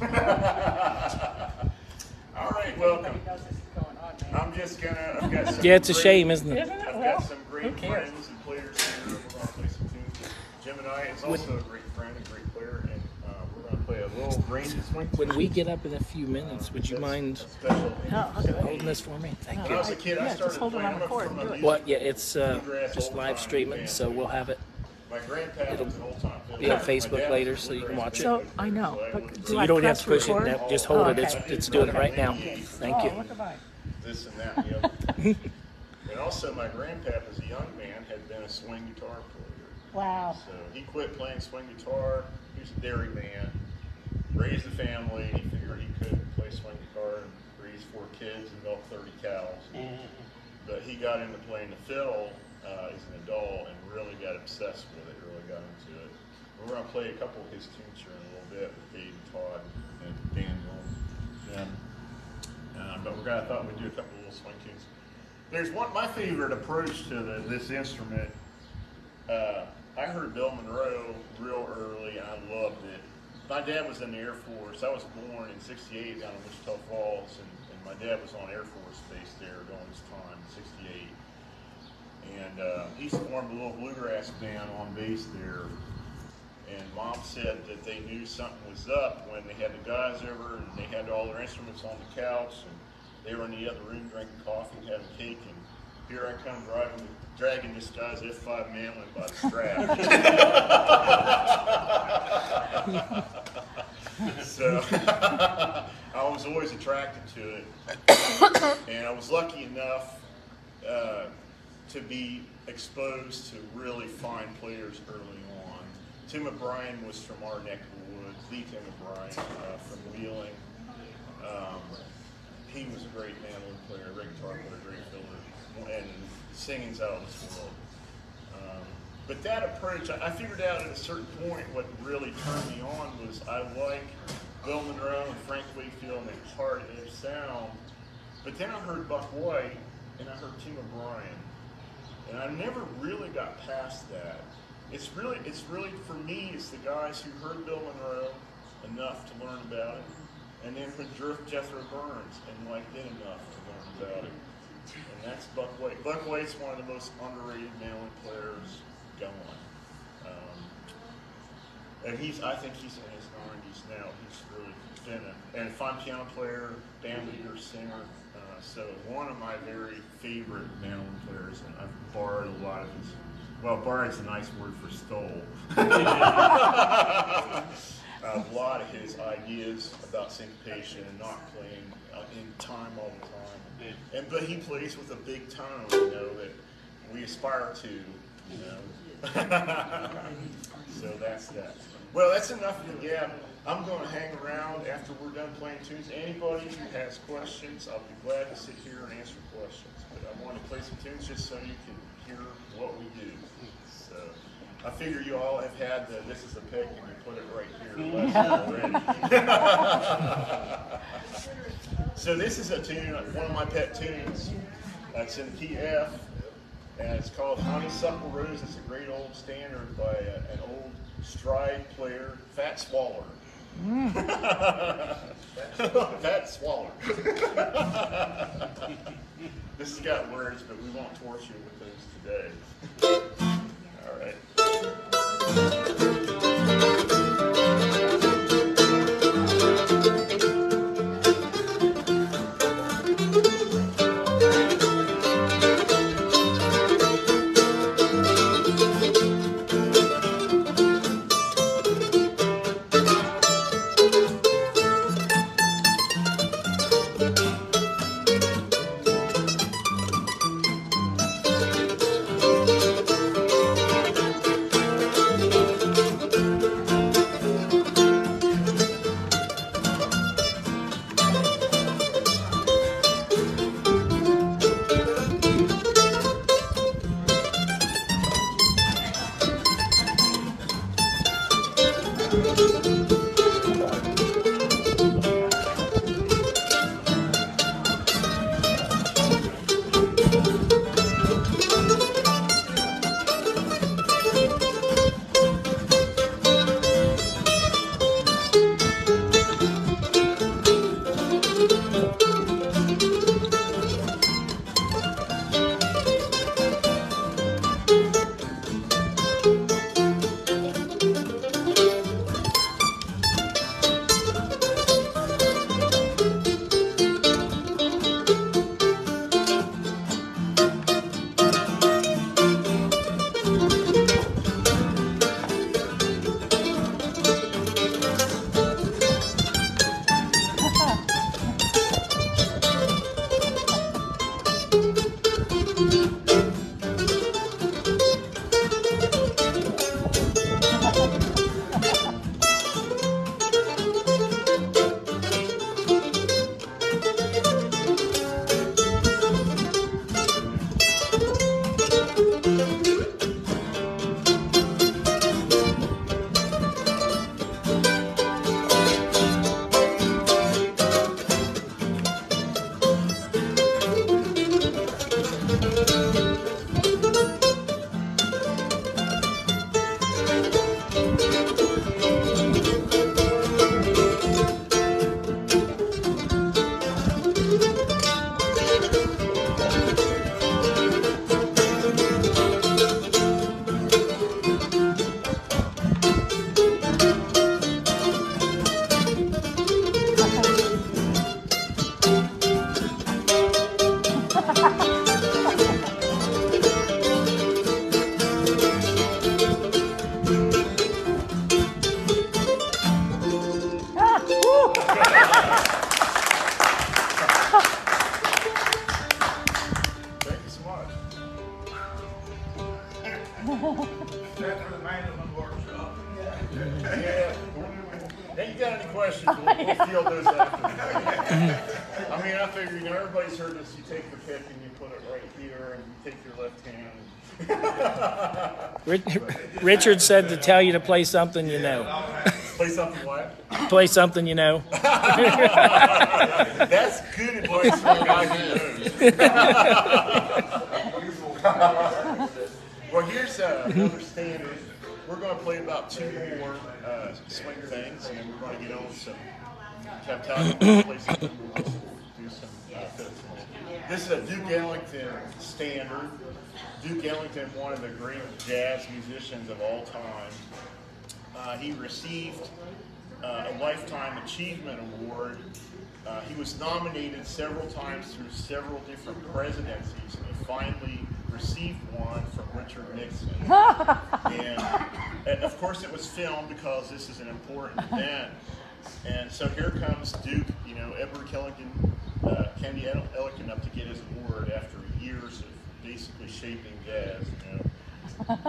All right, welcome. I'm just gonna. I've got some Yeah, it's a great, shame, isn't it? I've got some great friends and players here. We're gonna play some tunes. Jim and I is also a great friend and great player, and we're gonna play a little range and swing. When we get up in a few minutes, would you mind holding this for me? Thank When you. I was a kid, I started playing. I'm from a music What? Yeah, it's just live streaming, so we'll have it. My grandpa was an old-time fiddler. Be on Facebook later, so you can watch it. So I know, but So you don't have to push it. No, just hold it. It's doing it right now. Thank you. This and that and the other. And also, my grandpa, as a young man, had been a swing guitar player. Wow. So he quit playing swing guitar. He was a dairy man, raised a family. He figured he could play swing guitar and raise 4 kids and milk 30 cows. But he got into playing the fiddle as an adult and really got obsessed with it, really got into it. We're going to play a couple of his tunes here in a little bit with Dave and Todd and Daniel and Jim. But I thought we'd do a couple of little swing tunes. There's my favorite approach to this instrument. I heard Bill Monroe real early, and I loved it. My dad was in the Air Force. I was born in '68 down in Wichita Falls, and my dad was on Air Force Base there during his time, '68. And he formed a little bluegrass band on base there. And Mom said that they knew something was up when they had the guys over and they had all their instruments on the couch and they were in the other room drinking coffee and having cake. And here I come dragging this guy's F5 mandolin by the strap. So I was always attracted to it. And I was lucky enough to be exposed to really fine players early on. Tim O'Brien was from our neck of the woods, the Tim O'Brien from Wheeling. He was a great mandolin player, a great guitar player, a great fiddler, and singing's out of this world. But that approach, I figured out at a certain point what really turned me on was I like Bill Monroe and Frank Wakefield and the hard-edged sound, but then I heard Buck White and I heard Tim O'Brien. And I never really got past that. It's really for me, it's the guys who heard Bill Monroe enough to learn about it, and then heard Jethro Burns and liked it enough to learn about it. And that's Buck White. Buck White's one of the most underrated mandolin players going. And I think he's in his 90s now. He's really been a fine piano player, band leader, singer. So one of my very favorite mandolin players, and I've borrowed a lot of his, well, borrowed's a nice word for stole. A lot of his ideas about syncopation and not playing in time all the time. But he plays with a big tone, you know, that we aspire to, you know. So that's that. Well, that's enough of the gab. I'm going to hang around after we're done playing tunes. Anybody who has questions, I'll be glad to sit here and answer questions. But I want to play some tunes just so you can hear what we do. So I figure you all have had the "This is a pick" and you put it right here lesson already. So this is a tune, one of my pet tunes. It's in key F, and it's called "Honeysuckle Rose." It's a great old standard by an old stride player, Fat Swaller. Fat Swaller. This has got words, but we won't torture you with those today. All right. questions. We'll field those after. I mean, I figure, everybody's heard this. You take the pick and you put it right here, and you take your left hand. Richard said to tell you to play something you know. Play something what? Play something you know. That's good advice for a guy who knows. Well, here's another standard. We're going to play about 2 more swing things, and we're going to get on with some play something. We'll just do some fiddles. This is a Duke Ellington standard. Duke Ellington, one of the great jazz musicians of all time. He received a Lifetime Achievement Award. He was nominated several times through several different presidencies, and he finally received one from Richard Nixon. And of course it was filmed because this is an important event. And so here comes Duke, Edward Kennedy Ellington up to get his award after years of basically shaping jazz,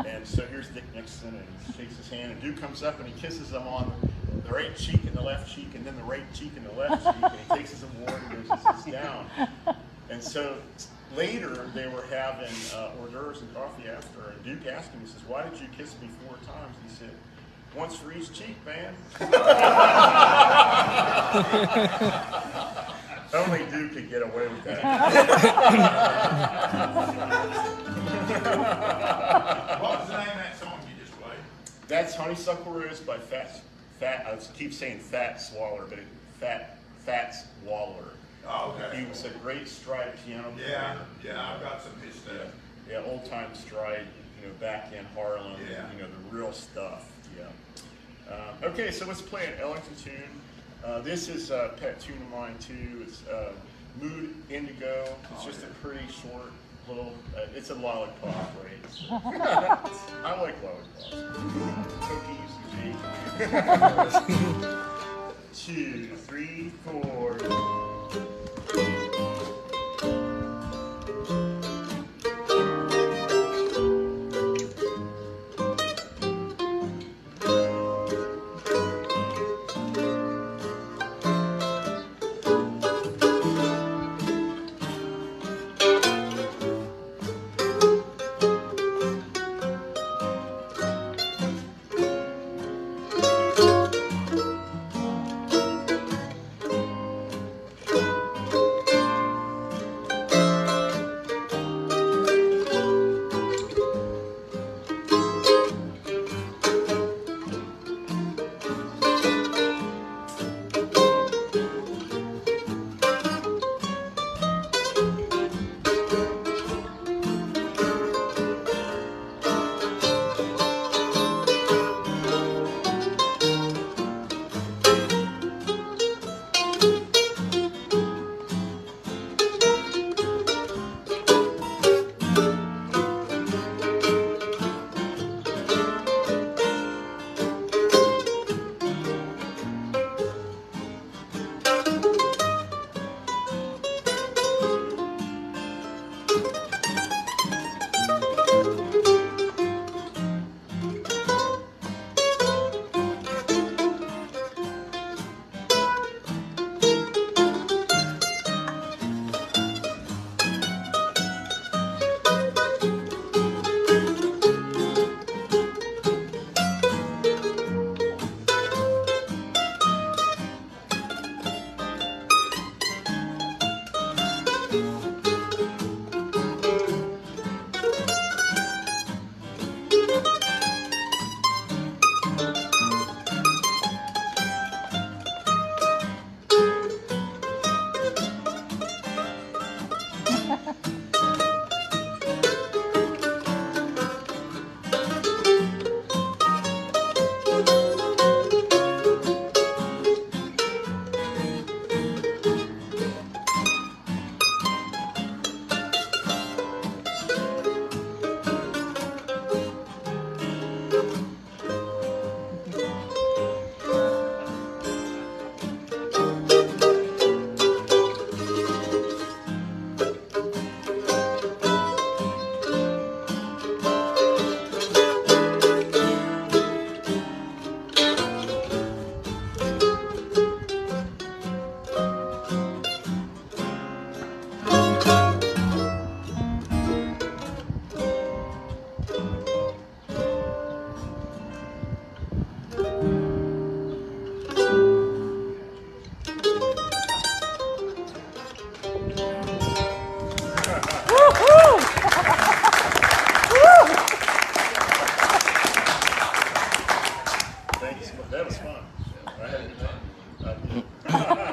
And so here's Dick Nixon, and he shakes his hand, and Duke comes up and he kisses him on the right cheek and the left cheek, and then the right cheek and the left cheek, and he takes his award and goes, "This is down." And so later they were having hors d'oeuvres and coffee after, and Duke asked him, he says, "Why did you kiss me 4 times?" He said, "Once for each cheek, man." Only Duke could get away with that. What was the name of that song you just played? That's Honeysuckle Rose by I keep saying Fats Waller, but Fats Waller. Oh, okay. He was a great stride piano player. Yeah, I've got some of his stuff. Yeah, old time stride, back in Harlem. Yeah. The real stuff. Yeah. Okay, so let's play an Ellington tune. This is a pet tune of mine too. It's Mood Indigo. It's just a pretty short little. It's a lollipop, right? I like lollipops. Cookies and 2, 3, 4.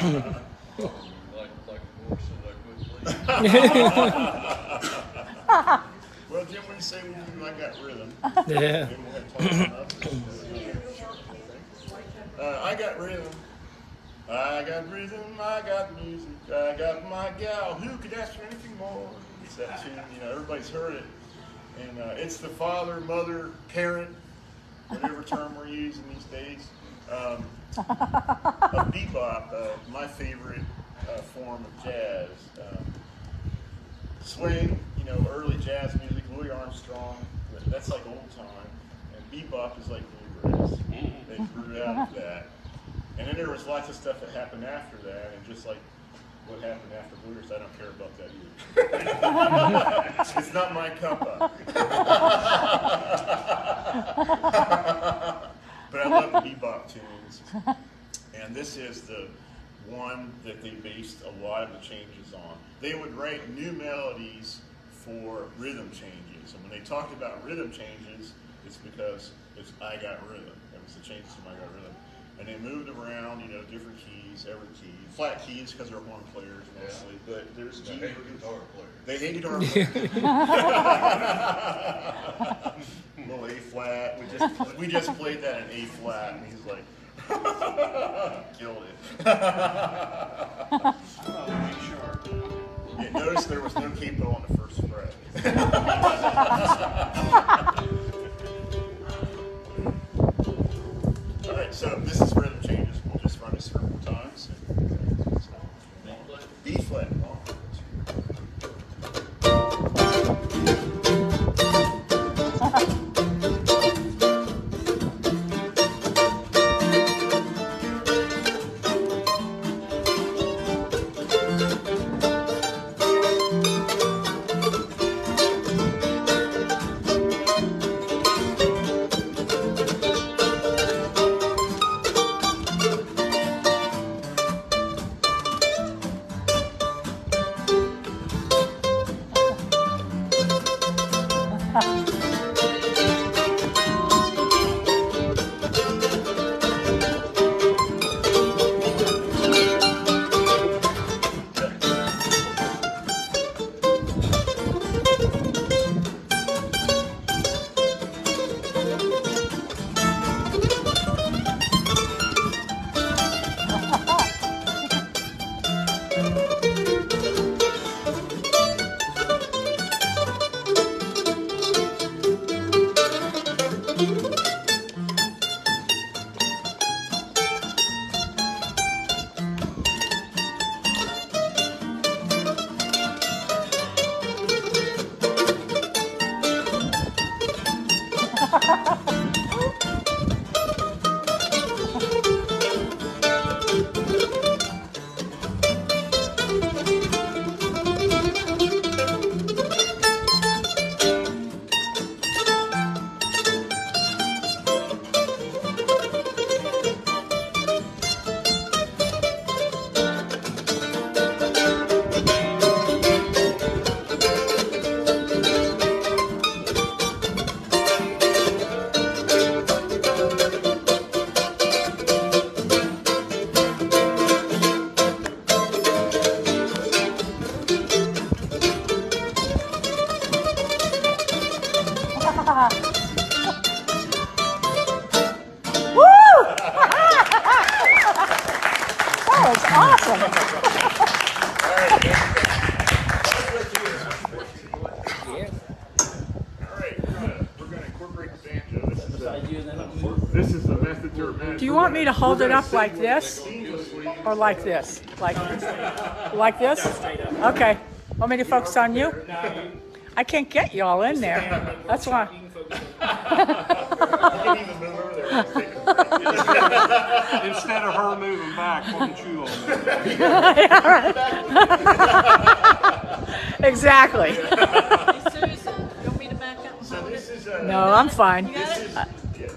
Well, Jim, when you say we do, I got rhythm. Yeah. Maybe we'll have to talk about I got rhythm. I got rhythm, I got music, I got my gal. Who could ask for anything more? It's that tune, everybody's heard it. And it's the father, mother, parent, whatever term we're using these days. A bebop, my favorite form of jazz. Swing, early jazz music, Louis Armstrong, that's like old time. And bebop is like bluegrass. They grew out of that. And then there was lots of stuff that happened after that, and just like what happened after bluegrass, I don't care about that either. It's not my cuppa. But I love the bebop tunes. And this is the one that they based a lot of the changes on. They would write new melodies for rhythm changes. And when they talked about rhythm changes, it's because it's I Got Rhythm. That was the changes from I Got Rhythm. And they moved around, different keys, every key. Flat keys because they're horn players mostly, but there's G. They hate guitar players. They hate guitar players. Little A flat. We just played that in A flat, and he's like, killed it. Yeah, notice there was no capo on the first fret. All right, so this is rhythm changes. We'll just run this several times. B flat. Do you want me to hold it up like this or like this? Like this? Okay. Want me to focus on you? I can't get you all in there. That's why. Instead of her moving back, why don't you all move? Exactly. Susan, you want me to back up? So this is No, I'm fine.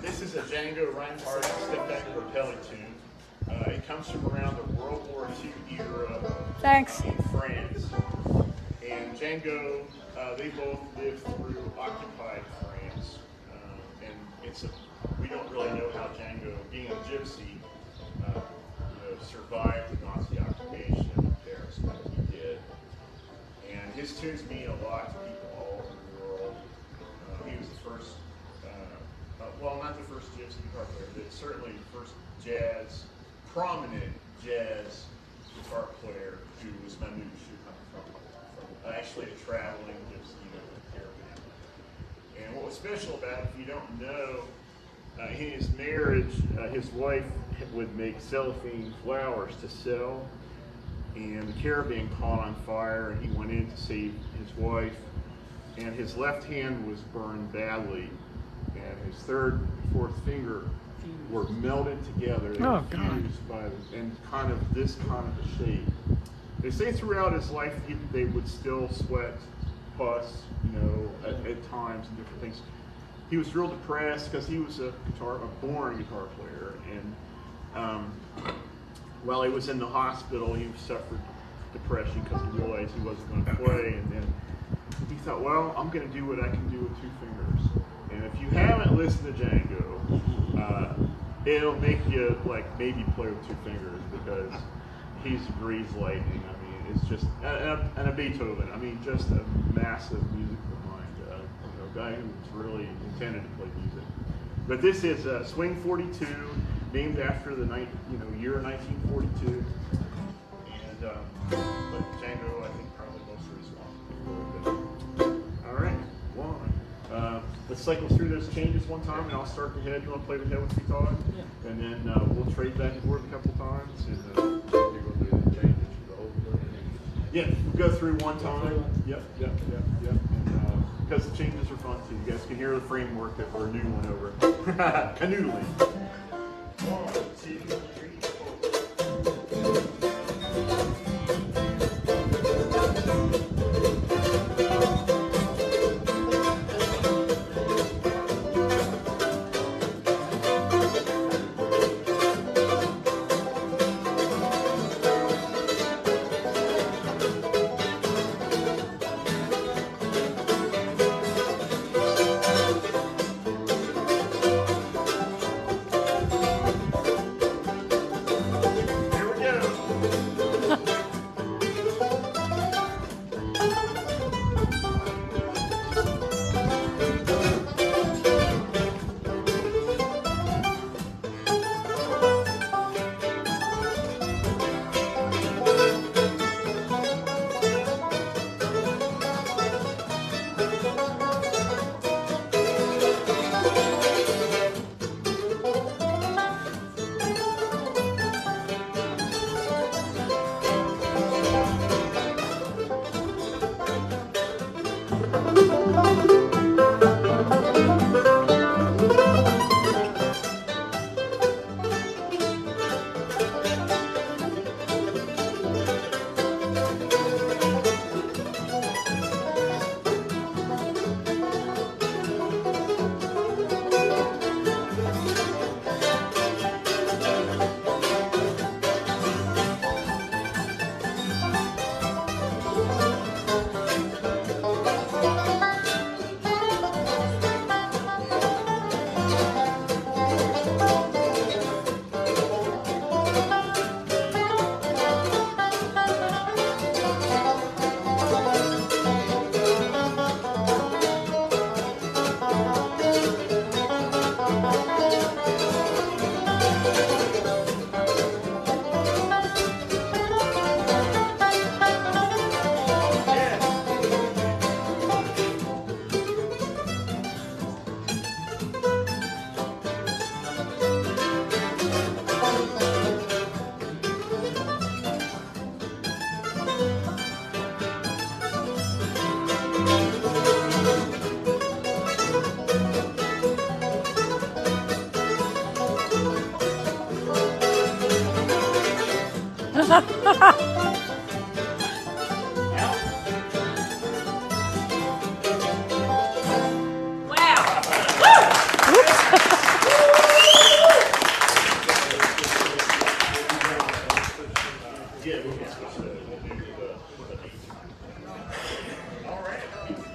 this is a Django Reinhardt step-back propelling tune. It comes from around the World War II era Thanks. in France. And Django, they both lived through occupied France. And we don't really know how Django, being a gypsy, survived the Nazi occupation. his tunes mean a lot to people all over the world. He was the first, well, not the first gypsy guitar player, but certainly the first prominent jazz guitar player who was manouche, who come from actually a traveling gypsy caravan. And what was special about it, if you don't know, in his marriage, his wife would make cellophane flowers to sell, and the caravan caught on fire, and he went in to save his wife, and his left hand was burned badly, and his third and fourth finger were melted together. They were fused by and kind of this kind of a shape. They say throughout his life they would still sweat, pus, at times and different things. He was real depressed because he was a born guitar player, and while he was in the hospital, he suffered depression because he realized he wasn't going to play, and then he thought, well, I'm going to do what I can do with two fingers. And if you haven't listened to Django, it'll make you maybe play with two fingers, because he's breathes lightning. I mean, it's just, and a Beethoven. I mean, just a massive musical mind. A guy who's really intended to play music. But this is Swing 42, named after the year 1942. And but Django, I think, probably most responsible. All right, one. Let's cycle through those changes one time, and I'll start the head. You want to play the head with me, Todd? Yeah. And then we'll trade back and forth a couple times, and we'll do the changes for the whole thing. Yeah, we'll go through one time. Yep. And because the changes are fun too. You guys can hear the framework that we're noodling over. Canoodling. 1, 2, 3, 4.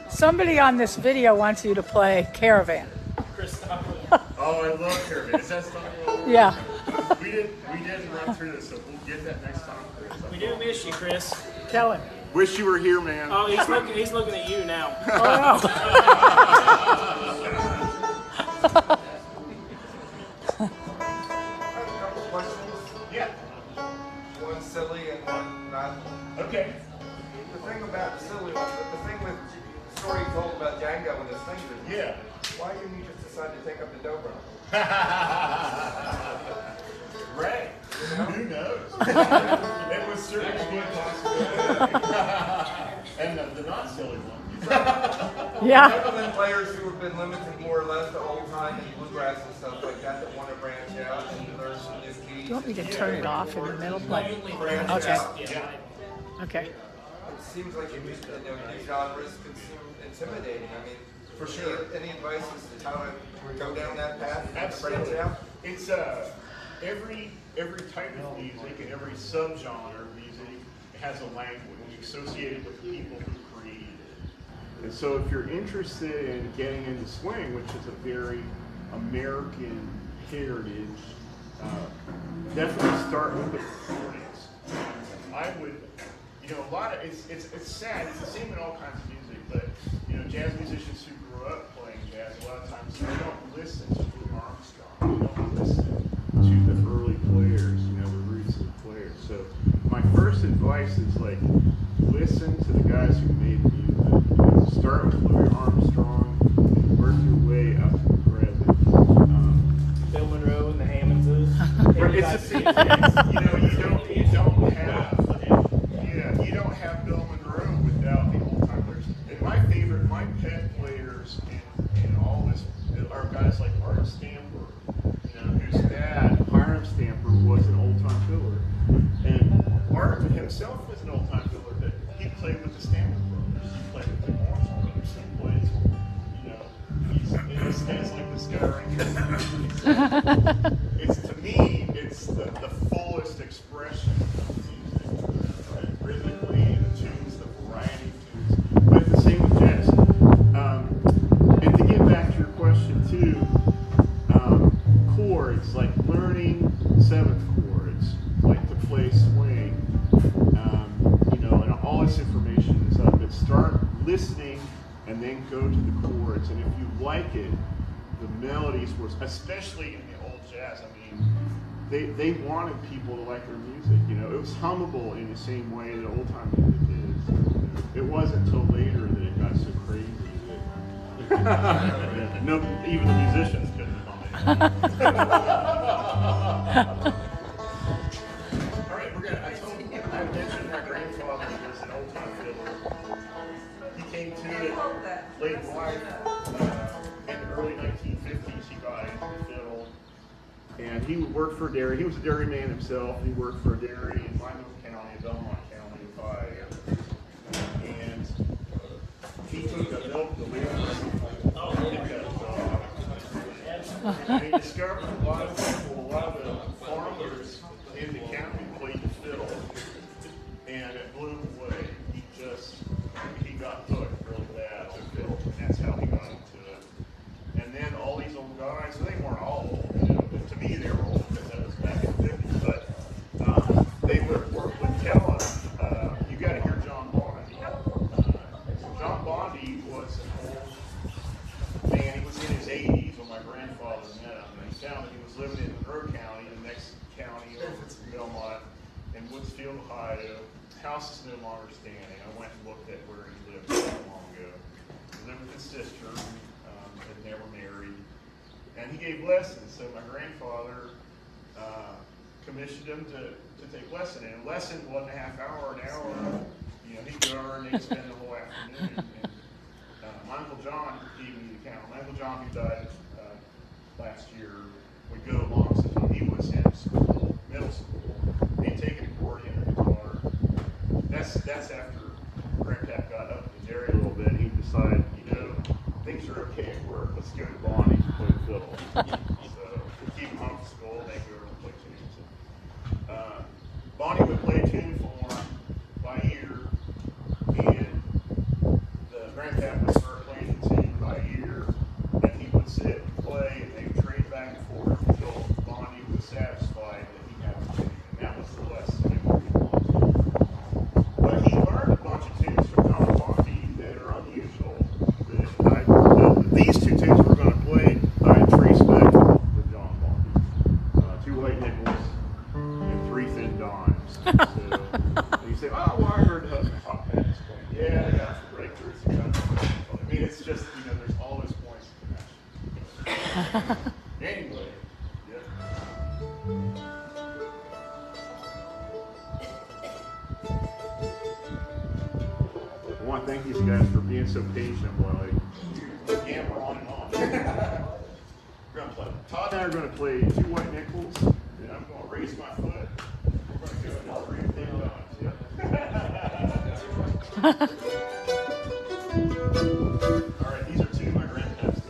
Somebody on this video wants you to play Caravan. Oh, I love Caravan. Is that something? Yeah. We didn't run through this, so we'll get that next time, Chris. We do miss you, Chris. Tell him. Wish you were here, man. Oh, he's looking at you now. Oh, Yeah. One silly and one not. Okay. The thing about the silly one, the thing with the story you told about Django and his finger. Yeah. Why didn't you just decide to take up the dobro? Right. Who knows? It was certainly a possibility. And the not silly one. yeah. Mandolin players who have been limited more or less to old time and bluegrass and stuff like that want to branch out and learn some new keys. Do you want me to turn it off in the middle? Like, Branch okay. out. Okay. It seems like these genres can seem intimidating. I mean, For sure. Any advice as to how to go down that path? Absolutely. Branch out? It's every type of music and every subgenre of music has a language associated with the people who created it. And so if you're interested in getting into swing, which is a very American heritage, definitely start with the recordings. I would, a lot of, it's sad, it's the same in all kinds of music, but, jazz musicians who grew up playing jazz, a lot of times they don't listen to Louis Armstrong, they don't listen to the early players, the roots of the players. So my first advice is listen to the guys who made music. Start with Louis Armstrong and work your way up to the present. Bill Monroe and the Hammondses. It's the same thing. You don't have Bill Monroe without the old time players. And my pet players in all this are guys like Art Stamper, whose dad, Hiram Stamper, was an old time fiddler. And Art himself was an old time fiddler, but he played with the Stamper brothers. He played with the Morris brothers. He plays, he stands like this guy right here. It's to me, it's the fullest expression of music, rhythmically, the tunes, the variety of tunes. But the same with jazz. And to get back to your question too, chords, like learning seventh chords, like to play swing, and all this information is up. But start listening and then go to the chords. And if you like it, the melodies were, especially in the old jazz, they wanted people to like their music. It was hummable in the same way that old time music is. It wasn't until later that it got so crazy that no, even the musicians couldn't hum it. All right, I mentioned my grandfather was an old time fiddler. He came to it late in life. In the early 1950s, he got into the fiddle. And he worked for a dairy. He was a dairyman himself. He worked for a dairy in Wyndham County, Belmont County, Ohio. And he took a milk delivery pickup dog. And he discovered a lot of the farmers in the county played the fiddle. And it blew him away. He got hooked really bad to fiddle. And that's how he got into it. And then all these old guys, they weren't all old. To me, they were old because that was back in the 50s, but they would work with Kellen. You got to hear John Bondi. John Bondi was an old man. He was in his 80s when my grandfather met him. And he found that he was living in Monroe County, the next county over from Belmont, in Woodsfield, Ohio. The house is no longer standing. I went and looked at where he lived not long ago. He lived with his sister, had never married. And he gave lessons, so my grandfather commissioned him to take lesson. And a lesson wasn't a half hour, an hour. He'd go over and they'd spend the whole afternoon. And my Uncle John gave me the account. My Uncle John, who died last year, would go along since when he was in school, middle school. He'd take an accordion or guitar. That's after Grandpa got up in the dairy a little bit. He decided, things are okay at work. Let's go to Bonnie to play the fiddle. So we keep him home from school. They go over and play tunes. Bonnie would play a tune for him by ear, and the grandpa would start playing the tune by ear, and he would sit and play, and they would trade back and forth until Bonnie was satisfied that So, and you say, oh, well, I heard Hutton Hot Pads playing. Yeah, I got some breakthroughs. I mean, it's just, you know, there's all those points to match. Anyway, I want to thank these guys for being so patient while I gamble on and on. We're going to play. Todd and I are going to play 2 white nickels, and I'm going to raise my foot. We're going to go and 3 big dogs. All right, these are 2 of my grandpa's.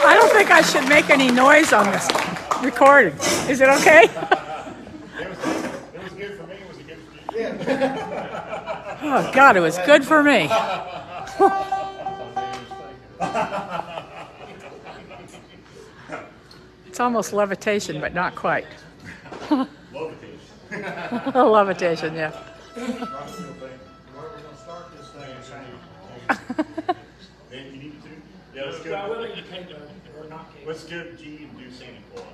I don't think I should make any noise on this recording. Is it okay? It was good for me. Was it good for you? Yeah. Oh, God, it was good for me. It's almost levitation, but not quite. Levitation. Levitation, yeah. Where are we going to start this thing? You need to? Yeah, let's go. What's good, G, and do Santa Claus?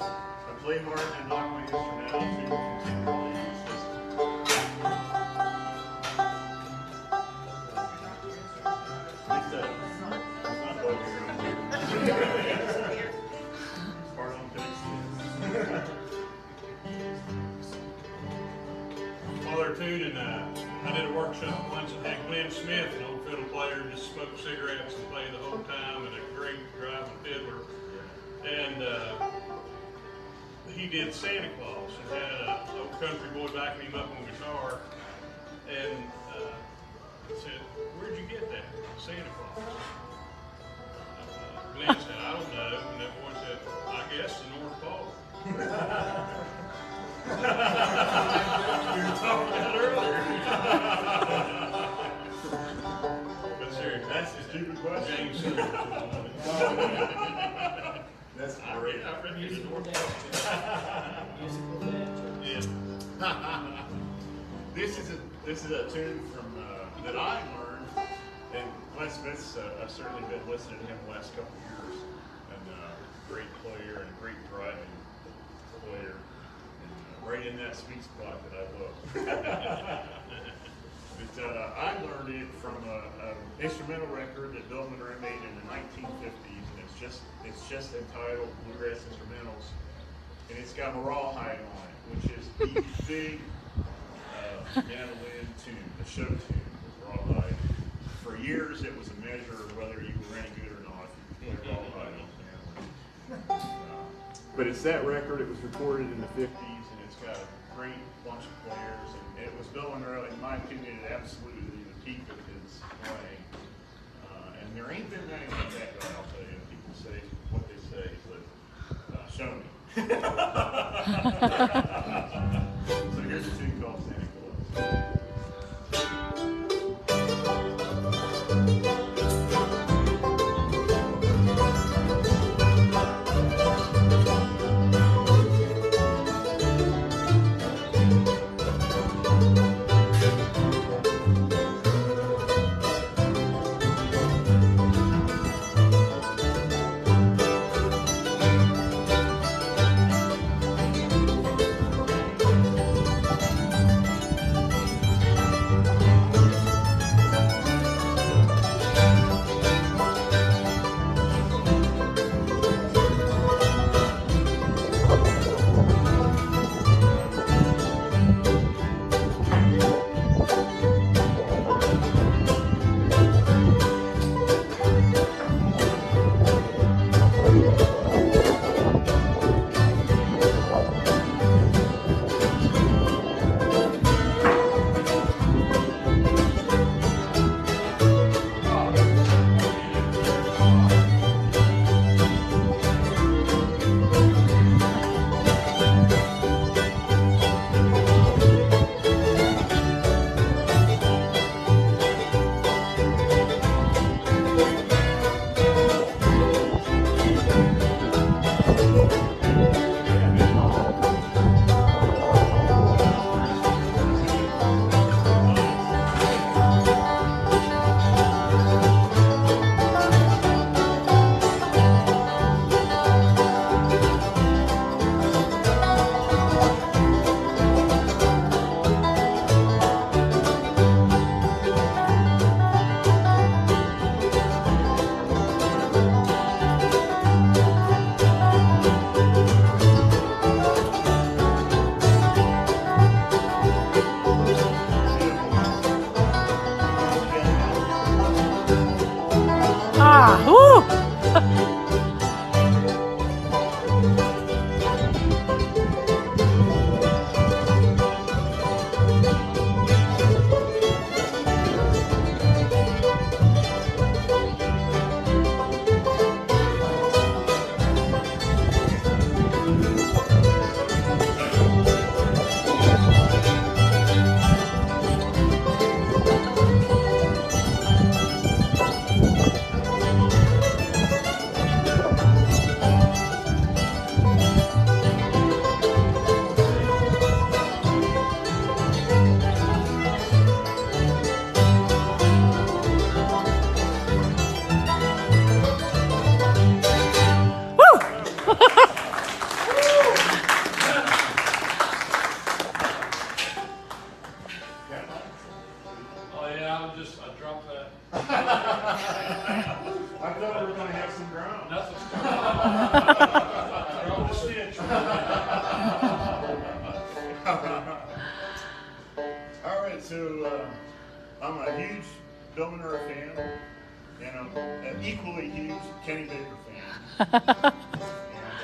I play hard and knock my instrument out too continually. It's not hard on takes. While they're tuning, I did a workshop once and had Glenn Smith, an old fiddle player, just smoke cigarettes and play the whole time, and a great driving fiddler. And he did Santa Claus and had an old country boy backing him up on guitar, and said, "Where'd you get that? Santa Claus?" Glenn said, "I don't know," and that boy said, "I guess the North Pole." We were talking about earlier. But seriously, That's a stupid question. James Silver. That's I read the North Yeah. This is a tune from that I learned, and Glenn Smith's. I've certainly been listening to him the last couple of years, and great player and great driving player. Right in that sweet spot that I love. But I learned it from an instrumental record that Bill Monroe made in the 1950s, and it's just entitled Bluegrass Instrumentals, and it's got Rawhide on it, which is the big mandolin tune, the show tune with Rawhide. For years, it was a measure of whether you were any good or not if you played Rawhide on mandolin. But it's that record. It was recorded in the 50s. It's got a great bunch of players, and it was Bill Monroe, in my opinion, at absolutely the peak of his playing. And there ain't been many like that guy, I'll tell you. People say what they say, but show me. So here's a tune called Santa Claus. I dropped that. I thought we were going to have some ground. Nothing's Throw the stitch. All right, so I'm a huge Bill Monroe fan, and I'm an equally huge Kenny Baker fan.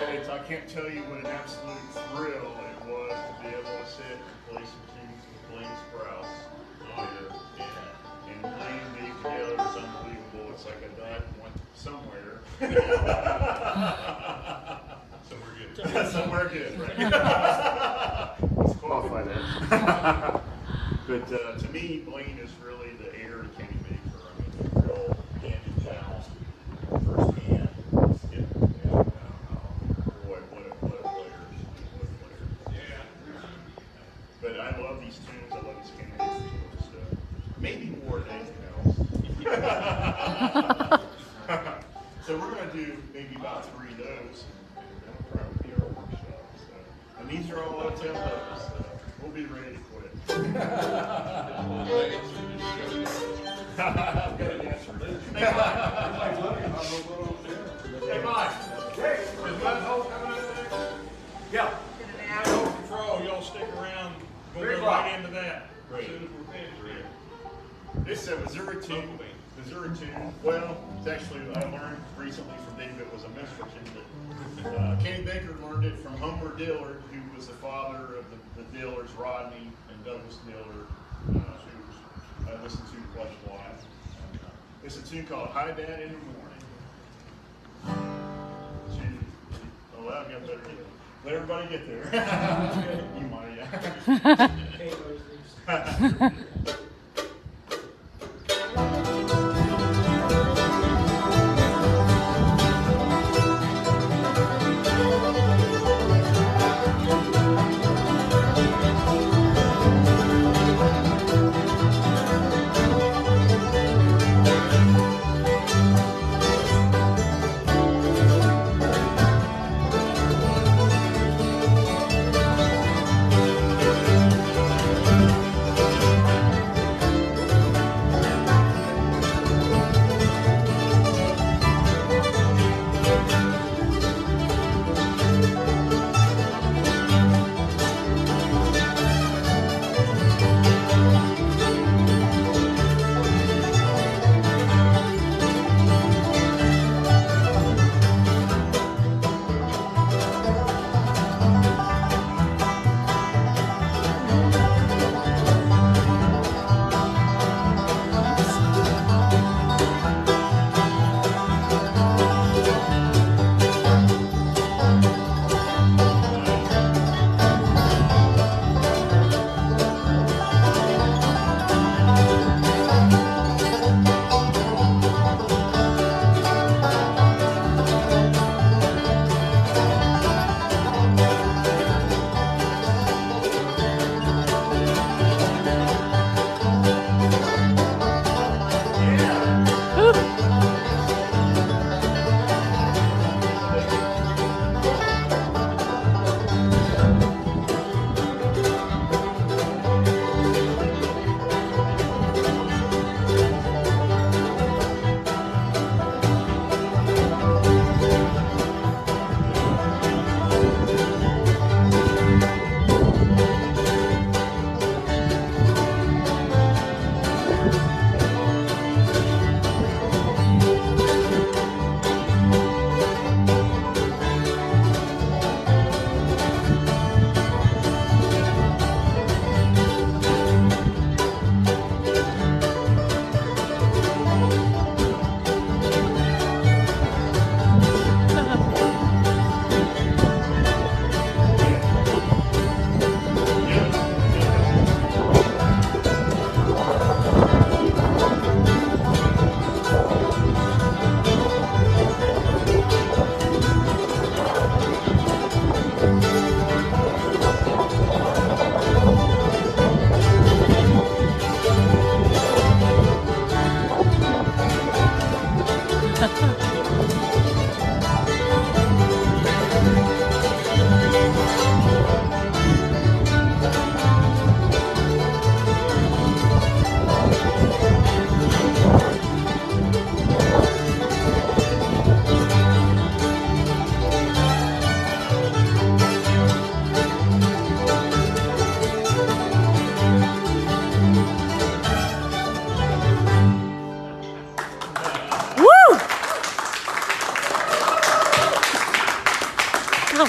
And I can't tell you what an absolute thrill it was to be able to sit and play some tunes with Blaine Sprouse. Oh, yeah. And Blaine and me together is unbelievable. It's like I died and went somewhere. Somewhere good. Somewhere good, right? Let's qualify that. But to me, Blaine is really the heir to Kenny Baker. I mean, they're real hand in town, firsthand. Yeah. Boy, what a player. What a player. Yeah. But I love these tunes. I love these Kenny Baker tunes. Maybe more than anything else. So we're going to do maybe about 3 of those. And that'll probably be our workshop. So. And these are all low tempos. So we'll be ready to quit. I've got an answer. Hey, Mike. Hey, is Mud Hole coming up next? Yeah. Roll control, y'all stick around. We'll go right into that Great. as soon as we're finished here. This is a Missouri tune. Well, it's actually, I learned recently from Dave it was a misfortune, but Kenny Baker learned it from Homer Dillard, who was the father of the Dillards, Rodney and Douglas Dillard, who I listened to quite a lot. It's a tune called Hi Dad in the Morning. Oh, well, I've got better get. Let everybody get there. You might, yeah.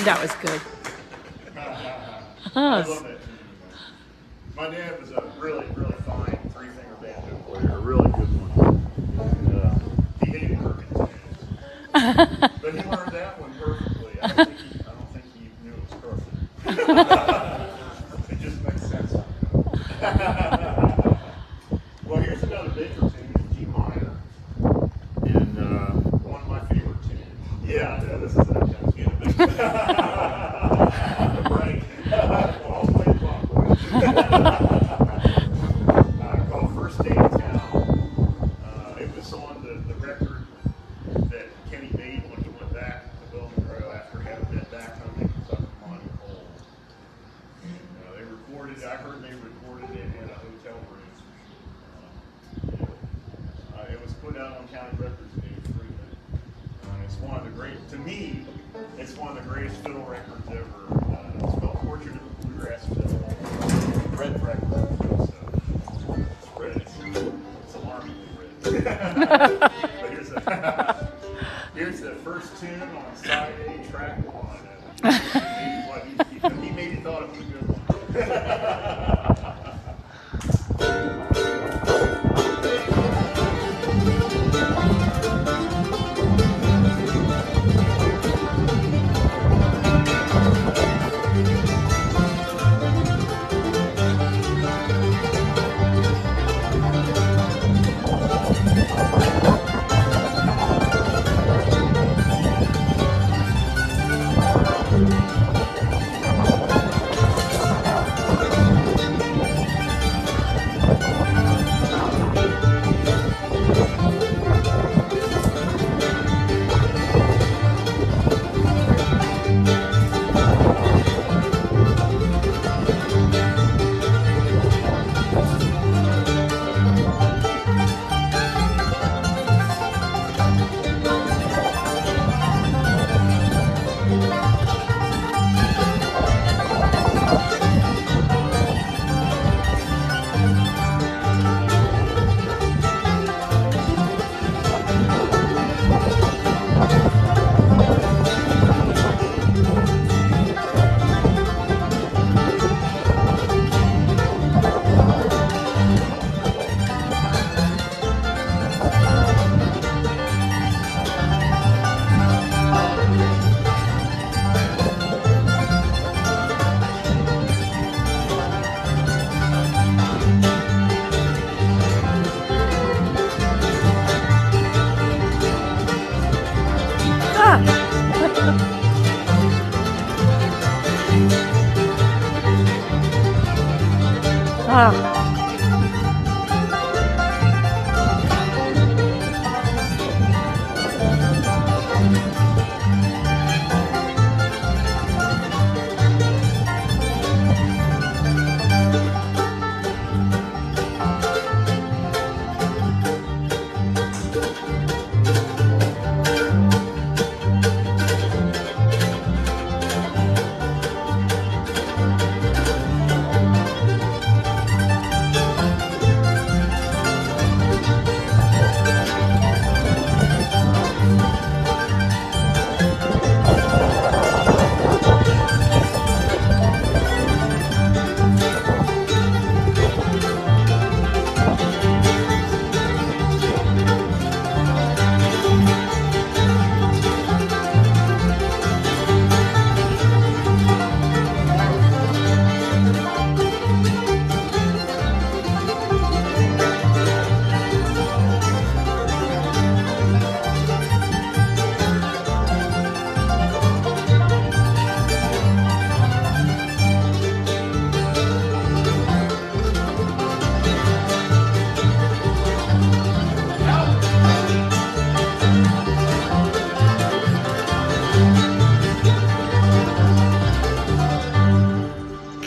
That was good. I love that tune. My dad was a really, really fine three-finger banjo player, a really good one. And, he hated crooked tunes. But he learned that one perfectly. I don't think he knew it was crooked. It just makes sense. Well, here's another Baker tune in G minor. And one of my favorite tunes. Yeah, I know, this is a chance to get a big right. All the way called First Day in Town. It was on the record that Kenny made when he went back to Bowman Grove after having been back home in Kentucky on hold. They recorded, I heard they recorded it in a hotel room. It was put out on County Records in '83. It's one of the great, to me, it's one of the greatest fiddle records ever. It's called Portrait of a Bluegrass Fiddle. Red record. It's red. It's alarmingly red. But here's the first tune on side A, track 1. He maybe thought it was a good one.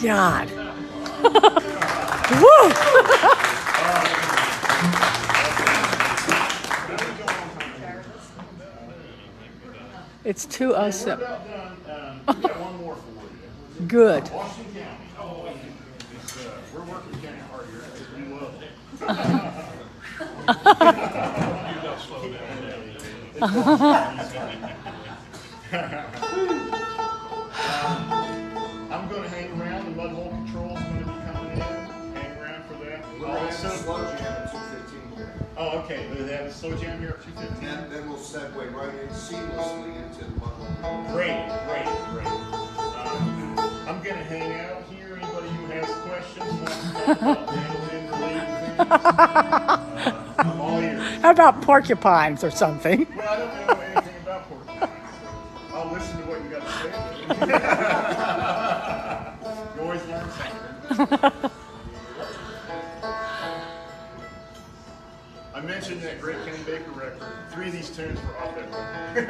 God. Woo! It's 2:07. We got one more for you. Good. Washington County. We're working kind of hard here because we love it. You gotta slow down. Oh, okay. They have a slow jam here at 2:15. And then we'll segue right in seamlessly into the Muslim. Great. I'm gonna hang out here. Anybody who has questions, wants to talk about mandolin related things, I'm all ears. How about porcupines or something? Well, I don't know anything about porcupines. I'll listen to what you got to say. You always learn something. I mentioned that Great Kenny Baker record. 3 of these tunes were off that record.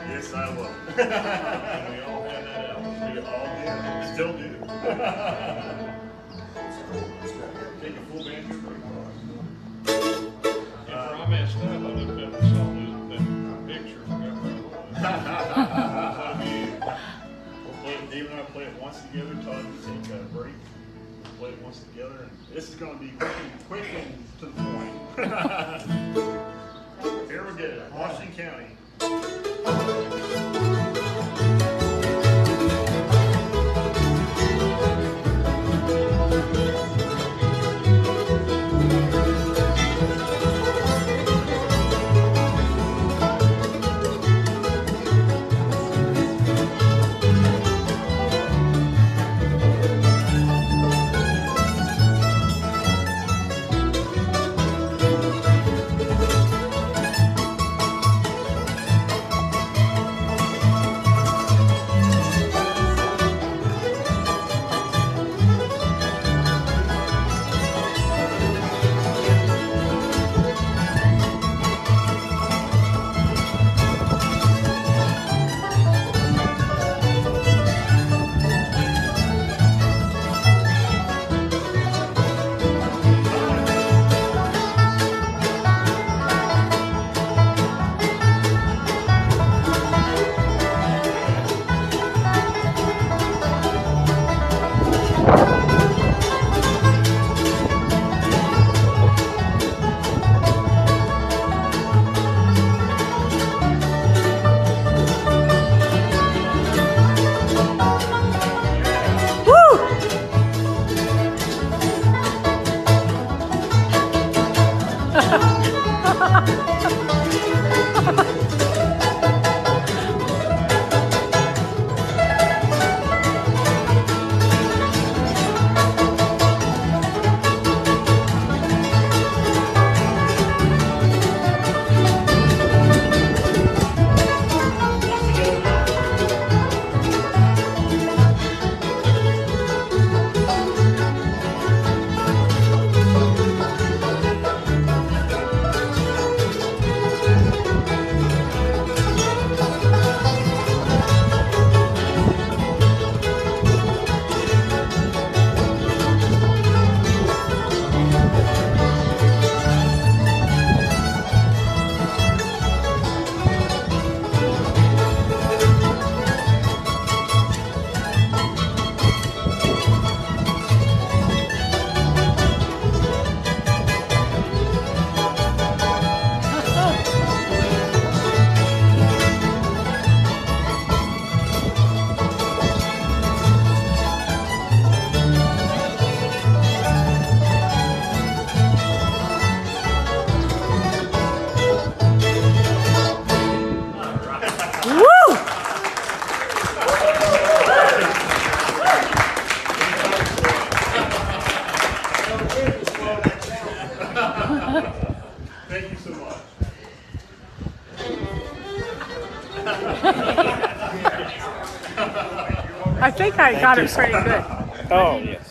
Yes, I love it. We all had that album. We all did. Still do. Take a full band here. After I messed up, I looked up and saw that picture and forgot where it was. Dave and I play it once together. Todd, we take a break. Play it once together, and this is going to be quick and to the point. Here we go, Washington County. Thank you so much. I think I got it pretty good. Oh, yes.